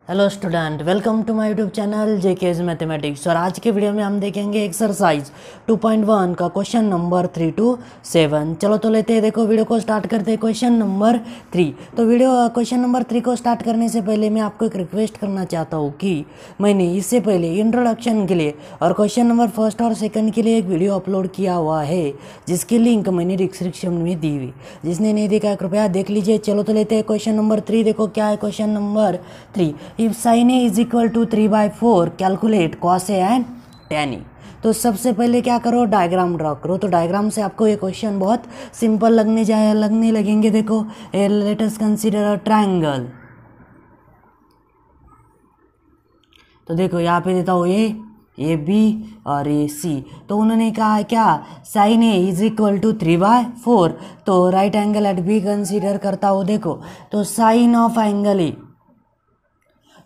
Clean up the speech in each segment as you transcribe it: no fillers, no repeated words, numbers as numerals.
Hello student, welcome to my YouTube channel JK's mathematics. और आज के वीडियो में हम देखेंगे एक्सरसाइज 2.1 का क्वेश्चन नंबर 3 to 7। चलो तो लेते हैं, देखो वीडियो को स्टार्ट करते हैं क्वेश्चन नंबर 3। तो क्वेश्चन नंबर 3 को स्टार्ट करने से पहले मैं आपको एक रिक्वेस्ट करना चाहता हूँ कि मैंने इससे पहले इंट्रोडक्शन के लिए और क्वेश्चन नंबर फर्स्ट और सेकंड के लिए एक वीडियो अपलोड किया हुआ है, जिसकी लिंक मैंने डिस्क्रिप्शन में दी हुई। जिसने नहीं देखा कृपया देख लीजिए। चलो तो लेते हैं क्वेश्चन नंबर 3। देखो क्या है question number 3। If sin a is equal to 3/4 calculate cos a and tan a। तो सबसे पहले क्या करो, डायग्राम ड्रॉ करो। तो डायग्राम से आपको ये क्वेश्चन बहुत सिंपल लगने लगेंगे। देखो, late us consider a triangle. तो देखो यहाँ पे देता हूँ ए बी और ए सी। तो उन्होंने कहा है क्या, sine A is equal to 3/4। तो right angle at B consider करता हूँ। देखो तो साइन ऑफ एंगल ए,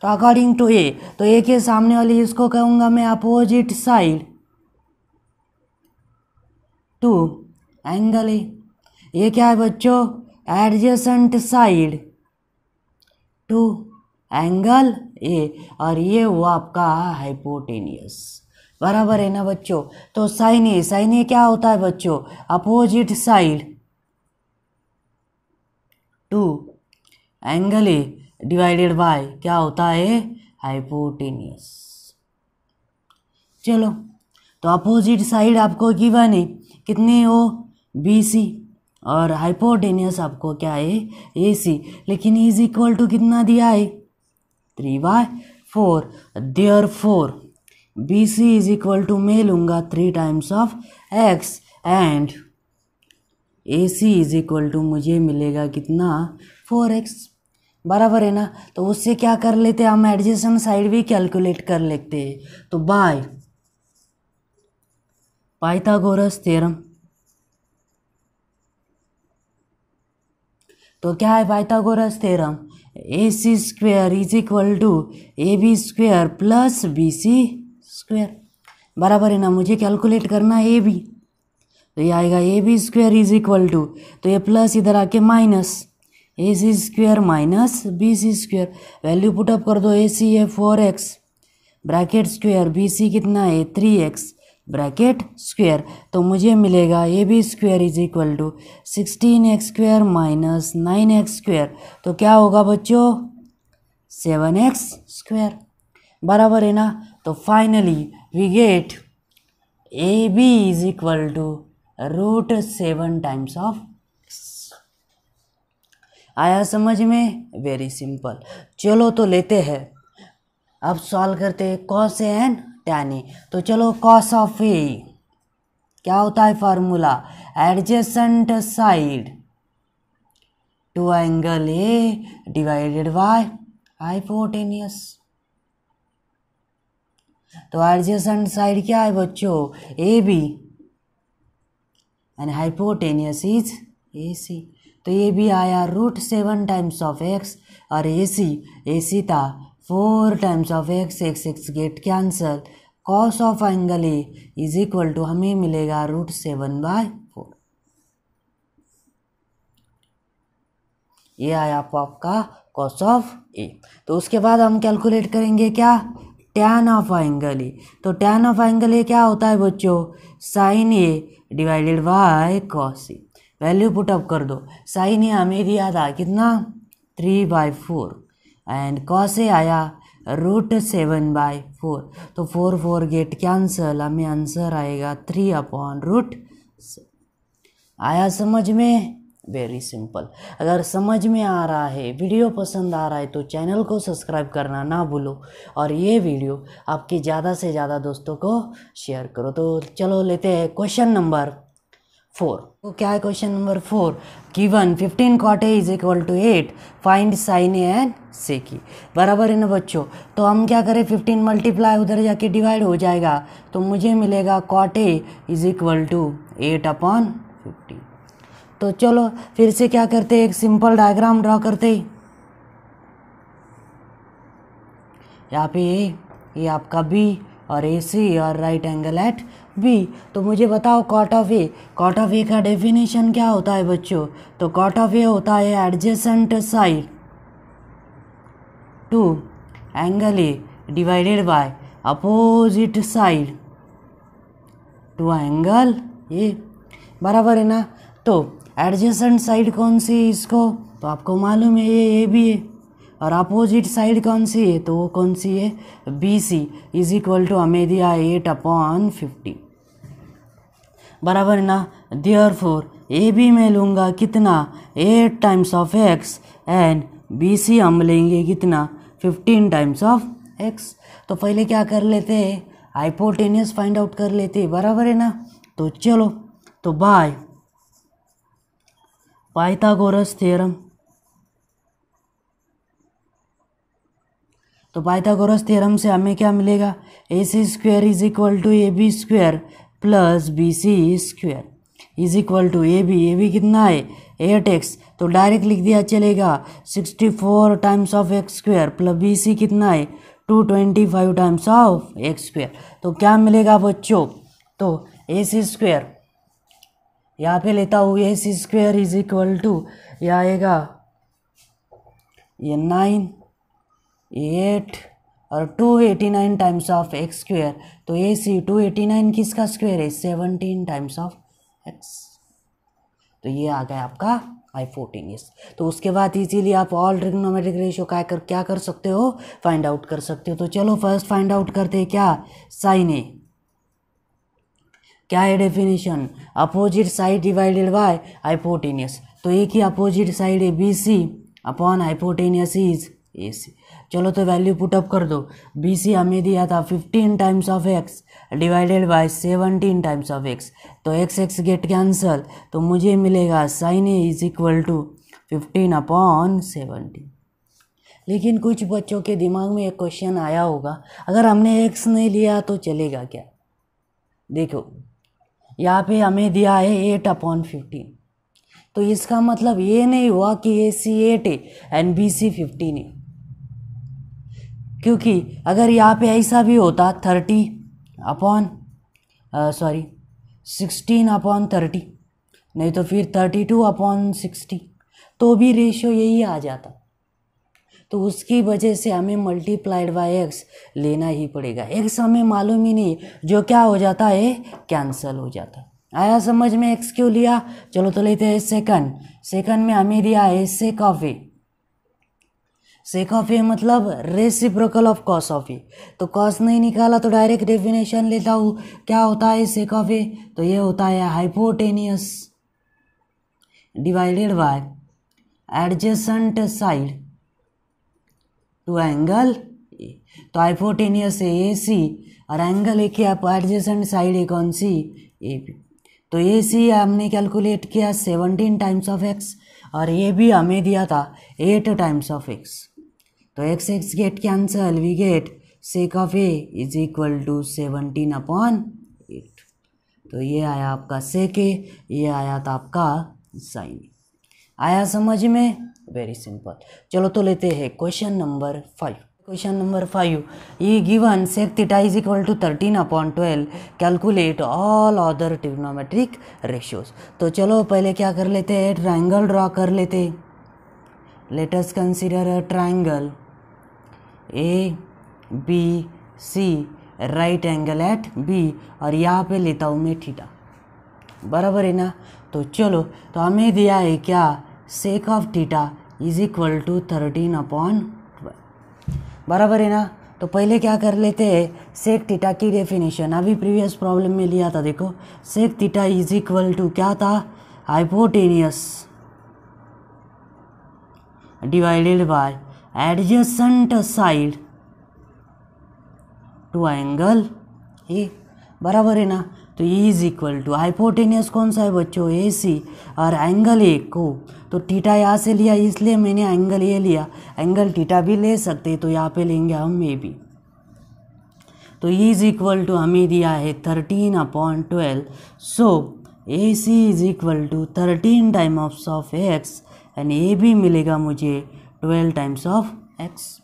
तो अकॉर्डिंग टू ए, तो ए के सामने वाली इसको कहूंगा मैं opposite side to angle A. ये क्या है बच्चों, adjacent side to angle A, और ये हुआ आपका हाइपोटेनियस। बराबर है ना बच्चों। तो साइन ए क्या होता है बच्चों, opposite side to angle A divided by क्या होता है, हाइपोटेनियस। चलो तो अपोजिट साइड आपको गिवन है कितनी हो, BC, और हाइपोटेनियस आपको क्या है, AC। लेकिन इज इक्वल टू कितना दिया है, 3/4। Therefore BC is equal to मैं लूंगा 3 times of x and AC is equal to मुझे मिलेगा कितना, 4x। बराबर है ना। तो उससे क्या कर लेते हैं हम, एडजेसेंट साइड भी कैलकुलेट कर लेते हैं। तो बाय पाइथागोरस थ्योरम। तो क्या है Pythagoras theorem, AC square is equal to AB square plus BC square. बराबर है ना। मुझे कैलकुलेट करना है AB, तो ये आएगा AB square is equal to, तो ये प्लस इधर आके minus AC square minus BC square. Value put up कर दो, AC है 4x ब्रैकेट स्क्वायर, BC कितना है 3x ब्रैकेट स्क्वायर। तो मुझे मिलेगा AB square is equal to 16x square minus 9x square. तो क्या होगा बच्चों, 7x स्क्वायर। बराबर है ना। तो finally we get AB is equal to √7 times of. आया समझ में, वेरी सिंपल। चलो तो लेते हैं, अब सॉल्व करते हैं cos A and tan A. तो चलो कॉस ऑफ ए क्या होता है formula, adjacent side to angle A divided by hypotenuse. तो एडजेसेंट साइड क्या है बच्चों, A B, and hypotenuse is AC। तो ये भी आया √7 टाइम्स ऑफ x, और AC था 4 times of x, x get cancel. Cos of angle A is equal to हमें मिलेगा √7/4। ये आया आपका कॉस ऑफ ए। तो उसके बाद हम कैलकुलेट करेंगे क्या, टैन ऑफ एंगल ए। तो टैन ऑफ एंगल ए क्या होता है बच्चों, sine A divided by cos A. Value put up कर दो, साइन ए हमें दिया था कितना, 3/4, एंड कॉस ए आया √7/4। तो 4 गेट कैंसल, हमें आंसर आएगा 3/√7। आया समझ में, वेरी सिंपल। अगर समझ में आ रहा है, वीडियो पसंद आ रहा है, तो चैनल को सब्सक्राइब करना ना भूलो, और ये वीडियो आपके ज़्यादा से ज़्यादा दोस्तों को शेयर करो। तो चलो लेते हैं क्वेश्चन नंबर 4। तो क्या है question number 4, given 15 cot A is equal to 8, find sine A and sec A. बराबर है ना बच्चों। तो हम क्या करें, 15 मल्टीप्लाई उधर जाके डिवाइड हो जाएगा, तो मुझे मिलेगा cot A is equal to 8/15। तो चलो फिर से क्या करते, एक सिंपल डायग्राम ड्रॉ करते। यहाँ पे ये आपका B और AC और राइट एंगल एट B। तो मुझे बताओ cot of A, cot of A का डेफिनेशन क्या होता है बच्चों। तो कॉट ऑफ ए होता है adjacent side to angle A divided by opposite side to angle A, बराबर है ना। तो एडजेसेंट साइड कौन सी है इसको, तो आपको मालूम है ये भी है, और अपोजिट साइड कौन सी है, तो वो कौन सी है, B C is equal to हमें दिया 8/50, बराबर है ना। देयरफॉर ए बी में लूँगा कितना 8 times of x and B C हम लेंगे कितना 15 टाइम्स ऑफ एक्स। तो पहले क्या कर लेते हैं, हाइपोटेनियस फाइंड आउट कर लेते हैं, बराबर है ना। तो चलो, तो बाय पाइथागोरस थ्योरम, तो पाइथागोरस थ्योरम से हमें क्या मिलेगा, A C square is equal to A B square plus B C square is equal to A B कितना है 8x, तो डायरेक्ट लिख दिया चलेगा 64 times of X square plus B C कितना है 225 टाइम्स ऑफ एक्स स्क्वायर। तो क्या मिलेगा बच्चों, तो ए सी स्क्वायर यहाँ पे लेता हूँ, ए C square is equal to यह आएगा ये 9 8 और 289 टाइम्स ऑफ एक्स स्क्वायर, तो ए सी 289 किसका स्क्वायर है 17 टाइम्स ऑफ एक्स। तो ये आ गया आपका हाइपोटेन्यूस। तो उसके बाद इजीली आप ऑल ट्रिग्नोमेट्रिक रेशियो क्या कर सकते हो, फाइंड आउट कर सकते हो। तो चलो फर्स्ट फाइंड आउट करते हैं क्या, साइन ए, क्या है definition, opposite side divided by hypotenuse. तो एक ही अपोजिट साइड है B C upon hypotenuse is A C. चलो तो वैल्यू पुटअप कर दो, बी सी हमें दिया था 15 times of x divided by 17 times of x, तो एक्स एक्स गेट कैंसल, तो मुझे मिलेगा sine A is equal to 15/17। लेकिन कुछ बच्चों के दिमाग में एक क्वेश्चन आया होगा, अगर हमने एक्स नहीं लिया तो चलेगा क्या। देखो यहाँ पे हमें दिया है 8/15, तो इसका मतलब ये नहीं हुआ कि ए सी 8 है एंड बी सी 15 है, क्योंकि अगर यहाँ पे ऐसा भी होता 16/30 नहीं तो फिर 32/60, तो भी रेशियो यही आ जाता। तो उसकी वजह से हमें मल्टीप्लाइड बाय एक्स लेना ही पड़ेगा। एक्स हमें मालूम ही नहीं, जो क्या हो जाता है कैंसल हो जाता। आया समझ में एक्स क्यों लिया। चलो तो लेते हैं सेकंड में हमें दिया है सेक ऑफ ए मतलब रेसिप्रोकल ऑफ कॉस ऑफ ए। तो कॉस नहीं निकाला तो डायरेक्ट डेफिनेशन लेता हूँ, क्या होता है सेक ऑफ ए, तो ये होता है hypotenuse divided by adjacent side to angle A. तो हाइपोटेनियस है ए सी और एंगल ए क्या एडजेसेंट साइड है कौन सी ए बी। तो ए सी हमने कैलकुलेट किया 17 टाइम्स ऑफ एक्स और ए बी हमें दिया था 8 टाइम्स ऑफ एक्स। तो x x get cancel, we get sec of A is equal to 17/8। तो ये आया आपका सेक ए, ये आया था आपका साइन। आया समझ में, वेरी सिंपल। चलो तो लेते हैं क्वेश्चन नंबर 5। ये given sec theta is equal to 13/12 calculate all other trigonometric ratios. तो चलो पहले क्या कर लेते हैं, ट्रायंगल ड्रॉ कर लेते हैं। Let us consider a triangle A B C right angle at B, और यहाँ पे लेता हूँ मैं थीटा, बराबर है ना। तो चलो, तो हमें दिया है क्या, sec of theta is equal to 13/12, बराबर है ना। तो पहले क्या कर लेते हैं, सेक थीटा की डेफिनेशन अभी प्रीवियस प्रॉब्लम में लिया था। देखो sec theta is equal to क्या था, hypotenuse divided by adjacent side to angle A, बराबर है ना। तो ई इज इक्वल टू हाइपोटेनियस कौन सा है बच्चों, ए सी, और एंगल ए को, तो थीटा यहाँ से लिया इसलिए मैंने एंगल ए लिया, एंगल थीटा भी ले सकते, तो यहाँ पे लेंगे हम ए बी। तो ई इज इक्वल टू हमें दिया है 13/12, so A C is equal to 13 times of x and A B मिलेगा मुझे 12 टाइम्स ऑफ एक्स,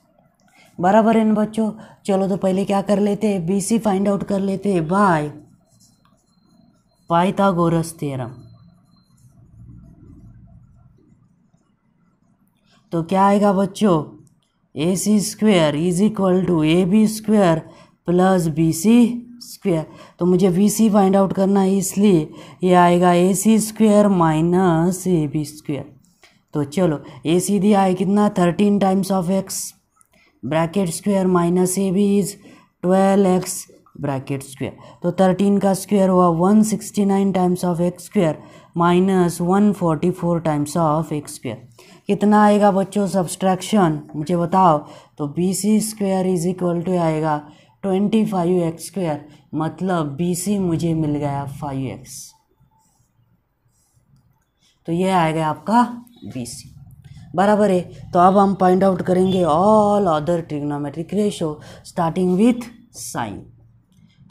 बराबर है ना बच्चों। चलो तो पहले क्या कर लेते हैं, बी सी फाइंड आउट कर लेते हैं बाय पाइथागोरस थ्योरम। तो क्या आएगा बच्चों, A C square is equal to A B square plus B C square. तो मुझे बी सी फाइंड आउट करना है, इसलिए ये आएगा A C square minus A B square. तो चलो ए सी दिया है कितना 13 times of x bracket square minus A B is 12x bracket square. तो 13 का स्क्वेयर हुआ 169 times of x square minus 144 times of x square. कितना आएगा बच्चों सब्सट्रैक्शन मुझे बताओ। तो B C square is equal to आएगा 25x स्क्वेयर, मतलब बी सी मुझे मिल गया 5x। तो ये आएगा आपका बी सी बराबर है। तो अब हम फाइंड आउट करेंगे all other trigonometric ratio starting with sine.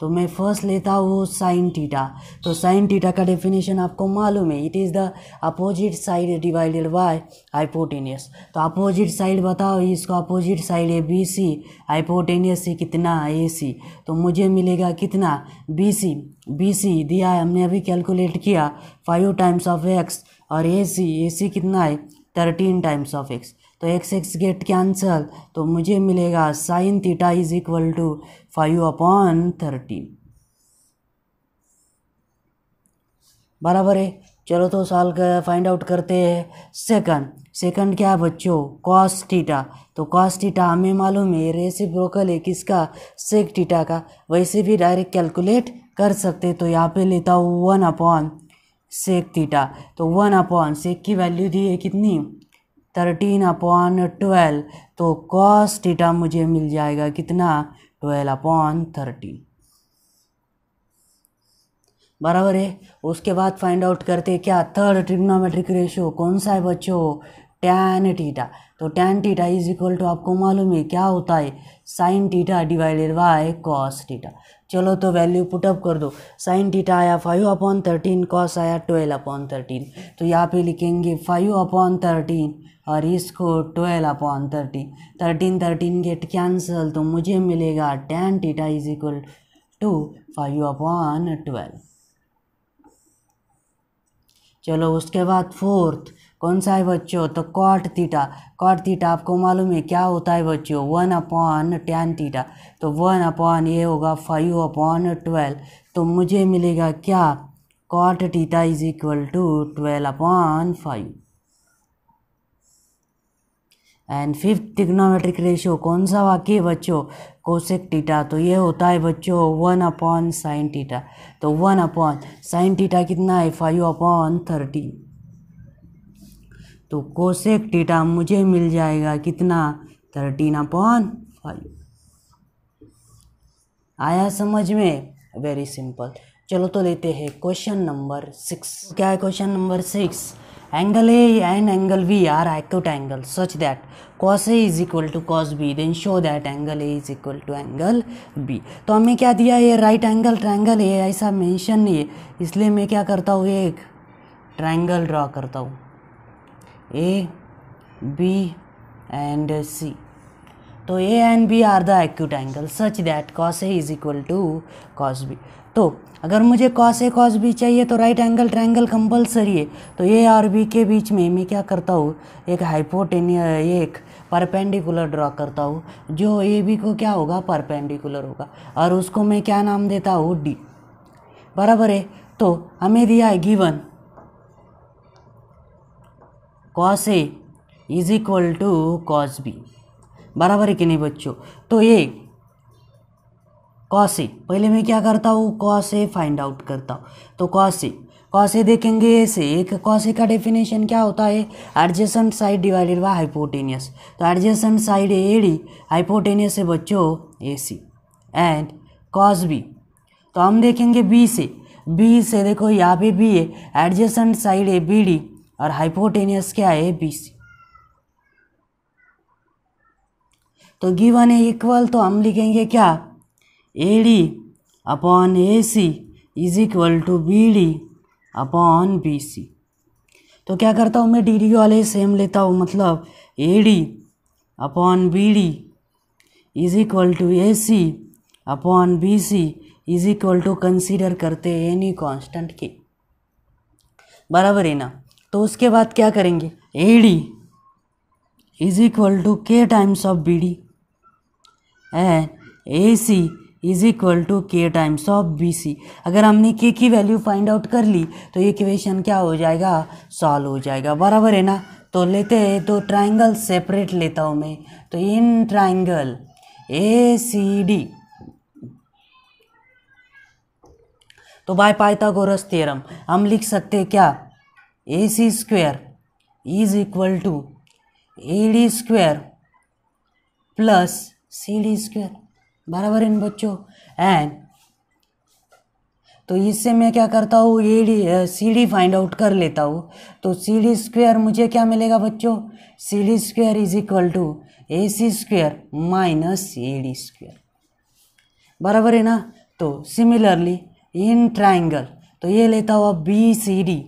तो मैं फर्स्ट लेता हूँ साइन थीटा। तो साइन थीटा का डेफिनेशन आपको मालूम है, it is the opposite side divided by hypotenuse. तो अपोजिट साइड बताओ, इसको अपोजिट साइड है बी सी, हाइपोटेनियस से कितना ए सी। तो मुझे मिलेगा कितना बी सी दिया है हमने अभी कैलकुलेट किया 5 टाइम्स ऑफ एक्स, और ए सी कितना है 13 टाइम्स ऑफ एक्स। तो एक्स एक्स गेट कैंसल, तो मुझे मिलेगा sine theta is equal to 5/13 बराबर है। चलो तो सॉल्व फाइंड आउट करते हैं। सेकंड क्या है बच्चों कॉस थीटा। तो कॉस थीटा हमें मालूम है रेसिप्रोकल है किसका सेक थीटा का, वैसे भी डायरेक्ट कैलकुलेट कर सकते। तो यहाँ पे लेता हूँ 1/सेक थीटा। तो 1/सेक की वैल्यू दी है कितनी 13/12। तो कॉस थीटा मुझे मिल जाएगा कितना 12/13 बराबर है। उसके बाद फाइंड आउट करते क्या थर्ड ट्रिग्नोमेट्रिक रेशियो कौन सा है बच्चों टैन थीटा। तो tan theta is equal to आपको मालूम है क्या होता है sine theta divided by cos theta. चलो तो वैल्यू पुटअप कर दो। साइन थीटा आया 5/13, कॉस आया 12/13। तो यहाँ पे लिखेंगे 5/13 और इसको 12/13, 13 गेट कैंसल। तो मुझे मिलेगा tan theta is equal to 5/12। चलो उसके बाद फोर्थ कौन सा है बच्चों तो कॉट थीटा। कॉट थीटा आपको मालूम है क्या होता है बच्चों 1/tan थीटा। तो 1 ये होगा 5/12। तो मुझे मिलेगा क्या cot theta is equal to 12/5। And fifth trigonometric ratio कौन सा वाक्य है बच्चों कोसेक थीटा। तो ये होता है बच्चों 1/sin थीटा। तो 1/sin थीटा कितना है 5/13। तो कोसेक थीटा मुझे मिल जाएगा कितना 13/5। आया समझ में वेरी सिंपल। चलो तो लेते हैं क्वेश्चन नंबर 6। क्या है question number 6। Angle A and angle B are acute angle such that cos A is equal to cos B, then show that angle A is equal to angle B। तो हमें क्या दिया ये right angle triangle है, ऐसा mention नहीं है, इसलिए मैं क्या करता हूँ एक ट्रायंगल ड्रॉ करता हूँ A B एंड C। तो A and B are the acute angle such that cos A is equal to cos B। तो अगर मुझे cos A cos B चाहिए तो राइट एंगल ट्रायंगल कंपलसरी है। तो A और B के बीच में मैं क्या करता हूँ एक हाइपोटेनियस एक परपेंडिकुलर ड्रॉ करता हूँ जो ए बी को क्या होगा परपेंडिकुलर होगा, और उसको मैं क्या नाम देता हूँ डी बराबर है। तो हमें दिया है given cos A is equal to cos B बराबर है कि नहीं बच्चों। तो ये cos A पहले मैं क्या करता हूँ cos A फाइंड आउट करता हूँ। तो cos A देखेंगे ऐसे एक cos A का डेफिनेशन क्या होता है adjacent side divided by hypotenuse. तो एडजेसेंट साइड है AD, हाइपोटेनियस है बच्चों AC एंड cos B। तो हम देखेंगे B से देखो यहाँ पे B है, एडजेसेंट साइड है BD और हाइपोटेनियस क्या है BC। तो गिवन है इक्वल, तो हम लिखेंगे क्या AD/AC is equal to BD/BC। तो क्या करता हूँ मैं DD वाले सेम लेता हूँ, मतलब AD/BD is equal to AC/BC is equal to consider करते हैं एनी कांस्टेंट के बराबर है ना। तो उसके बाद क्या करेंगे is equal to k times of B D and A C is equal to k times of B C. अगर हमने के की वैल्यू फाइंड आउट कर ली तो ये इक्वेशन क्या हो जाएगा, सॉल्व हो जाएगा, बराबर है ना। तो लेते हैं, तो ट्राइंगल सेपरेट लेता हूँ मैं। तो in triangle A C D, तो बाय पाइथागोरस थ्योरम हम लिख सकते हैं क्या, A C square is equal to A D square plus C D square, बराबर इन बच्चों। एंड तो इससे मैं क्या करता हूँ, A D C D find out कर लेता हूँ। तो सी डी स्क्वायर मुझे क्या मिलेगा बच्चों, C D square is equal to A C square minus A D square, बराबर है ना। तो सिमिलरली इन ट्राइंगल, तो ये लेता हूँ अब बी सी डी,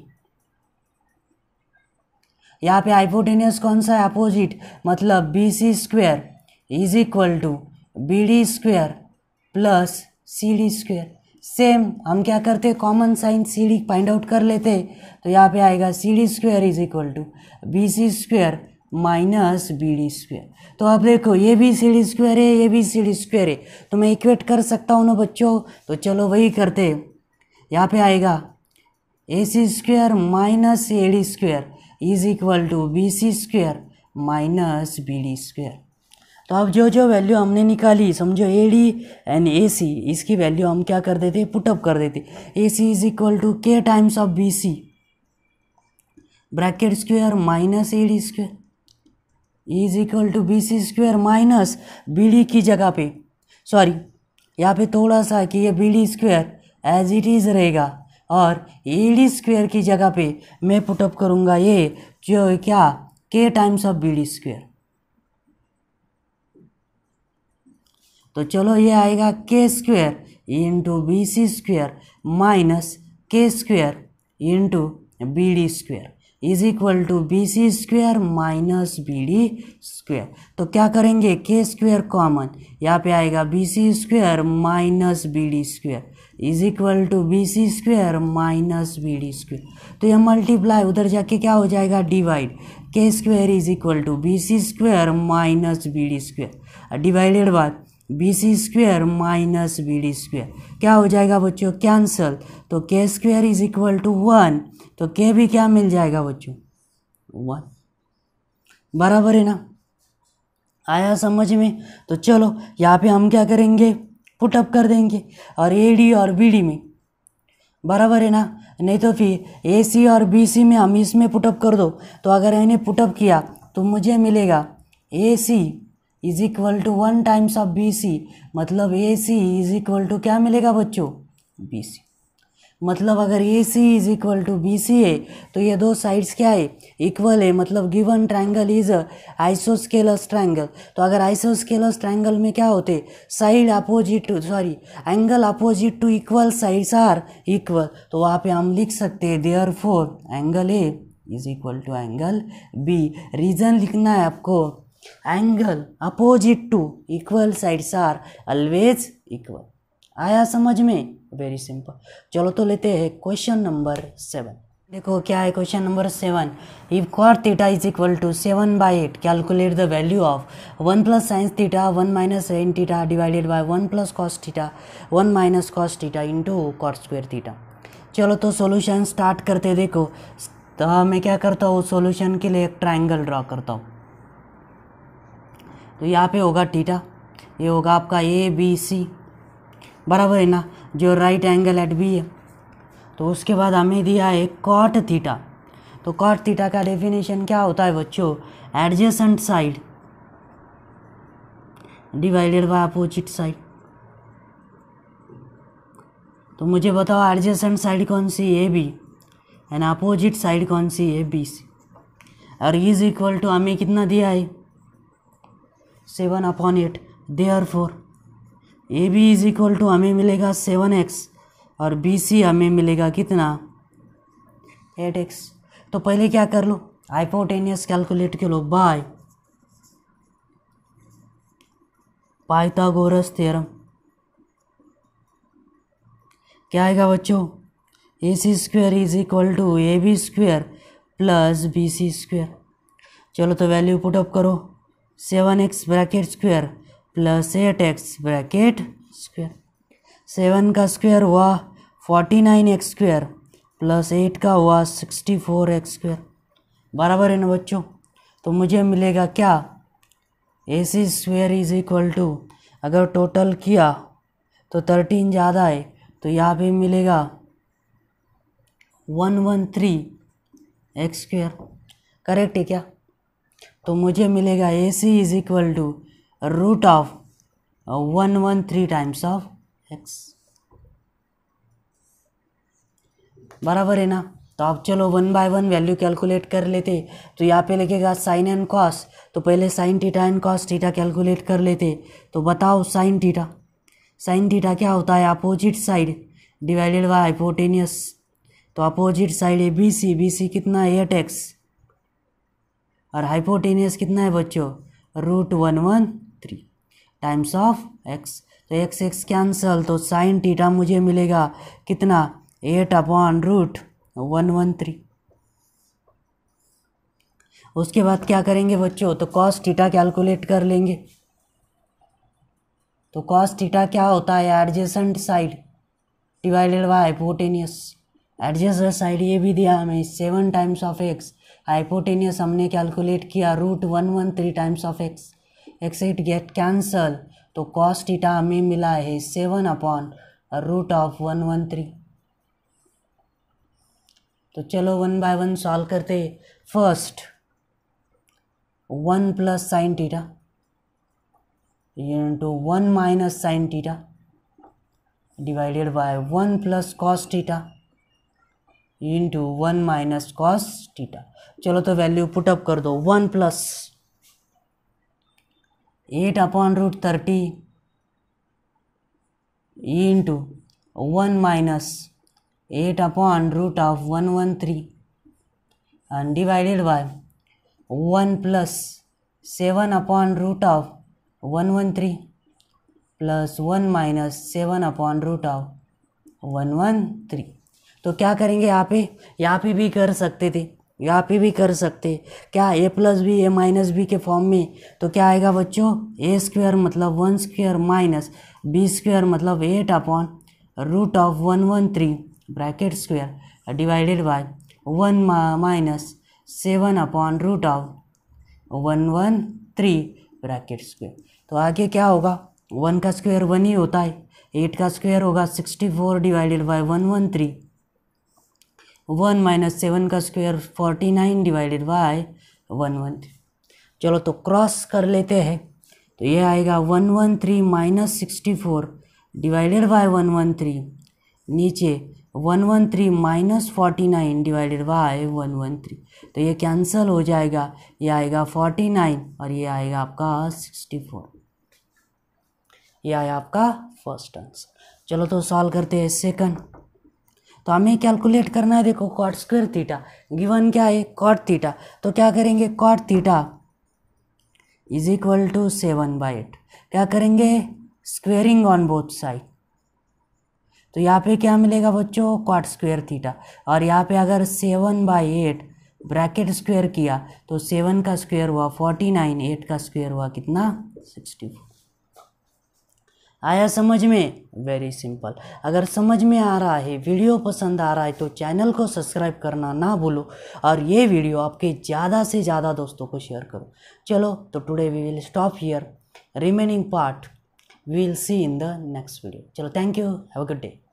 यहाँ पे हाइपोटेनियस कौन सा है, अपोजिट, मतलब B C square is equal to B D square plus C D square. Same हम क्या करते हैं, common sign C D find out कर लेते हैं। तो यहाँ पे आएगा C D square is equal to B C square minus B D square. तो अब देखो ये भी सी डी स्क्वायर है, ये भी सी डी स्क्वायर है, तो मैं इक्वेट कर सकता हूँ ना बच्चों। तो चलो वही करते हैं। यहाँ पे आएगा A C square minus A D square is equal to B C square minus B D square. तो अब जो जो वैल्यू हमने निकाली, समझो ए डी एंड ए सी, इसकी वैल्यू हम क्या कर देते, पुटअप कर देते। A C is equal to k times of B C bracket square minus A D square is equal to B C square minus B D की जगह पे, सॉरी यहाँ पे थोड़ा सा कि ये B D square as it is रहेगा और ए डी स्क्वायर की जगह पे मैं पुटअप करूँगा ये जो क्या, k times of B D square. तो चलो ये आएगा k square into B C square minus k square into B D square is equal to B C square minus B D square. तो क्या करेंगे, के स्क्वायर कॉमन, यहाँ पे आएगा B C square minus B D square is equal to B C square minus B D square. तो ये multiply उधर जाके क्या हो जाएगा, divide, k square is equal to B C square minus B D square divided by B C square minus B D square. क्या हो जाएगा बच्चों, कैंसल। तो के स्क्वायर इज इक्वल टू 1, तो के भी क्या मिल जाएगा बच्चों, 1, बराबर है ना। आया समझ में। तो चलो यहाँ पे हम क्या करेंगे, पुटअप कर देंगे और ए डी और बी डी में, बराबर है ना। नहीं तो फिर ए सी और बी सी में हम इसमें पुटअप कर दो। तो अगर मैंने पुटअप किया तो मुझे मिलेगा A C is equal to 1 times of B C, मतलब A C is equal to क्या मिलेगा बच्चों, बी सी। मतलब अगर A C is equal to B C है तो ये दो साइड्स क्या है, इक्वल है, मतलब given triangle is isosceles triangle. तो अगर आइसोस्केलस ट्राइंगल में क्या होते, side opposite to, sorry angle opposite to equal sides are equal. तो वहाँ पे हम लिख सकते हैं therefore angle A is equal to angle B. Reason लिखना है आपको, angle opposite to equal sides are always equal. आया समझ में, वेरी सिंपल। चलो तो लेते हैं क्वेश्चन नंबर 7। देखो क्या है question number 7। If cot theta is equal to 7/8 calculate the value of 1 plus sine theta 1 minus sine theta divided by 1 plus cos theta 1 minus cos theta into cot square theta. चलो तो solution start करते। देखो तो मैं क्या करता हूँ, solution के लिए एक ट्राइंगल ड्रॉ करता हूँ। तो यहाँ पे होगा थीटा, ये होगा आपका ए बी सी, बराबर है ना, जो राइट एंगल एट बी है। तो उसके बाद हमें दिया है कॉट थीटा। तो कॉट थीटा का डेफिनेशन क्या होता है बच्चों, adjacent side divided by opposite side. तो मुझे बताओ एडजेसेंट साइड कौन सी, A B, and opposite side कौन सी है, बी सी। और इज इक्वल टू हमें कितना दिया है, 7/8। Therefore A B is equal to हमें मिलेगा 7x और बी सी हमें मिलेगा कितना, 8x। तो पहले क्या कर लो, हाइपोटेनियस कैलकुलेट कर लो बाय पाइथागोरस थ्योरम। क्या आएगा बच्चों, A C square is equal to A B square plus B C square. चलो तो वैल्यू पुट अप करो, 7x bracket square plus 8x bracket square, 7 का स्क्वायर हुआ 49x स्क्वायर प्लस 8 का हुआ 64x स्क्वायर, बराबर है ना बच्चों। तो मुझे मिलेगा क्या, AC square is equal to, अगर टोटल किया तो 13 ज़्यादा है तो यहाँ पे मिलेगा 113x स्क्वायर, करेक्ट है क्या। तो मुझे मिलेगा AC is equal to root of 113 times of x, बराबर है ना। तो आप चलो 1 बाय 1 वैल्यू कैलकुलेट कर लेते। तो यहाँ पे लिखेगा साइन एंड कॉस, तो पहले sine theta and cos theta calculate कर लेते। तो बताओ साइन थीटा क्या होता है, opposite side divided by hypotenuse. तो अपोजिट साइड है BC कितना है 8x और हाइपोटेनियस कितना है बच्चों, रूट 113 टाइम्स ऑफ x। तो x कैंसल, तो साइन थीटा मुझे मिलेगा कितना, 8/√113। उसके बाद क्या करेंगे बच्चों, तो कॉस थीटा कैलकुलेट कर लेंगे। तो कॉस थीटा क्या होता है, adjacent side divided by hypotenuse. Adjacent side ये भी दिया हमें 7 टाइम्स ऑफ x, हाइपोटेनियस हमने कैलकुलेट किया root 113 times of x। x 8 get cancel, तो कॉस थीटा हमें मिला है 7/√113। तो चलो 1 बाय 1 सॉल्व करते। First 1 plus sine theta into 1 minus sine theta divided by 1 plus cos theta into 1 minus cos theta. चलो तो वैल्यू पुटअप कर दो, 1 plus 8/√30 into 1 minus 8/√113 and divided by 1 plus 7/√113 plus 1 minus 7/√113। तो क्या करेंगे, यहाँ पे भी कर सकते थे, यहाँ पे भी कर सकते क्या, a plus B A minus B के फॉर्म में। तो क्या आएगा बच्चों, a स्क्वायर मतलब 1 स्क्वायर माइनस b स्क्वायर मतलब 8/√113 bracket square divided by 1 minus 7/√113 bracket square. तो आगे क्या होगा, 1 का स्क्वायर 1 ही होता है, 8 का स्क्वायर होगा 64 डिवाइडेड बाय 113, 1 माइनस 7 का स्क्वायर 49 डिवाइडेड बाय 113। चलो तो क्रॉस कर लेते हैं। तो ये आएगा 113 माइनस 64 डिवाइडेड बाय 113, नीचे 113 माइनस 49 डिवाइडेड बाय 113। तो ये कैंसल हो जाएगा, ये आएगा 49 और ये आएगा आपका 64। ये आया आपका फर्स्ट आंसर। चलो तो सॉल्व करते हैं सेकंड। तो हमें कैलकुलेट करना है, देखो कॉट स्क्वायर थीटा गिवन क्या है, कॉट थीटा। तो क्या करेंगे, cot theta is equal to 7/8। क्या करेंगे, स्क्वेयरिंग ऑन बोथ साइड। तो यहाँ पे क्या मिलेगा बच्चों, कॉट स्क्वायर थीटा, और यहाँ पे अगर 7/8 ब्रैकेट स्क्वायर किया तो 7 का स्क्वायर हुआ 49, 8 का स्क्वायर हुआ कितना, 64। आया समझ में, वेरी सिंपल। अगर समझ में आ रहा है, वीडियो पसंद आ रहा है तो चैनल को सब्सक्राइब करना ना भूलो और ये वीडियो आपके ज़्यादा से ज़्यादा दोस्तों को शेयर करो। चलो तो today we will stop here, remaining part we will see in the next video. चलो thank you, have a good day.